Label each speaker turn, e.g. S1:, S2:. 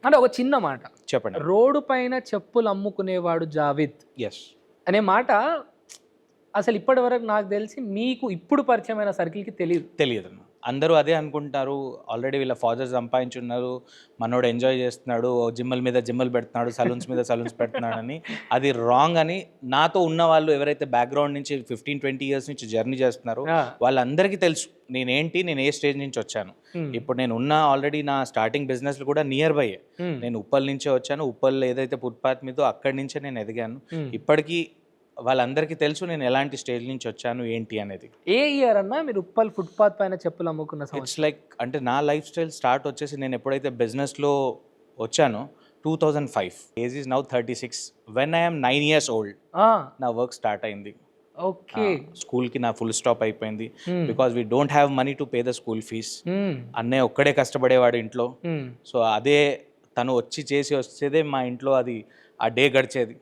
S1: అంటే ఒక చిన్న మాట,
S2: చెప్పండి.
S1: రోడ్డు పైన చెప్పులు అమ్ముకునేవాడు జావిద్
S2: ఎస్.
S1: అనే మాట అసలు ఇప్పటి వరకు నాకు తెలిసి మీకు ఇప్పుడు పరిచయమైన సర్కిల్కి తెలియదు.
S2: తెలియదన్న. అందరూ అదే అనుకుంటారు. ఆల్రెడీ వీళ్ళ ఫాదర్ సంపాదించున్నారు, మనోడు ఎంజాయ్ చేస్తున్నాడు, జిమ్ముల మీద జిమ్ములు పెడుతున్నాడు, సలూన్స్ మీద సలూన్స్ పెడుతున్నాడని. అది రాంగ్ అని నాతో ఉన్న వాళ్ళు ఎవరైతే బ్యాక్గ్రౌండ్ నుంచి 15-20 ఇయర్స్ నుంచి జర్నీ చేస్తున్నారో వాళ్ళందరికీ తెలుసు నేనేంటి, నేను ఏ స్టేజ్ నుంచి వచ్చాను. ఇప్పుడు నేను ఉన్న ఆల్రెడీ నా స్టార్టింగ్ బిజినెస్లు కూడా నియర్ బై. నేను ఉప్పల్ నుంచే వచ్చాను. ఉప్పల్ ఏదైతే ఫుట్పాత్ మీదో అక్కడి నుంచే నేను ఎదిగాను. ఇప్పటికీ వాళ్ళందరికీ తెలుసు నేను ఎలాంటి స్టేజ్ నుంచి వచ్చాను ఏంటి అనేది.
S1: ఏ ఇయర్ అన్నా మీరు ఉప్పల్ ఫుట్పాత్ పైన చెప్పులు అమ్ముకున్న సంవత్సరం?
S2: ఇట్స్ లైక్ అంటే నా లైఫ్ స్టైల్ స్టార్ట్ వచ్చేసి నేను ఎప్పుడైతే బిజినెస్లో వచ్చానో 2005. Age is now 36. When I'm 9 years old నా వర్క్ స్టార్ట్ అయింది.
S1: ఓకే.
S2: స్కూల్కి నా ఫుల్ స్టాప్ అయిపోయింది. Because we don't have money to pay the school fees. అన్నయ్య ఒక్కడే కష్టపడేవాడు ఇంట్లో. సో అదే తను వచ్చి చేసి వచ్చేదే మా ఇంట్లో అది ఆ డే గడిచేది.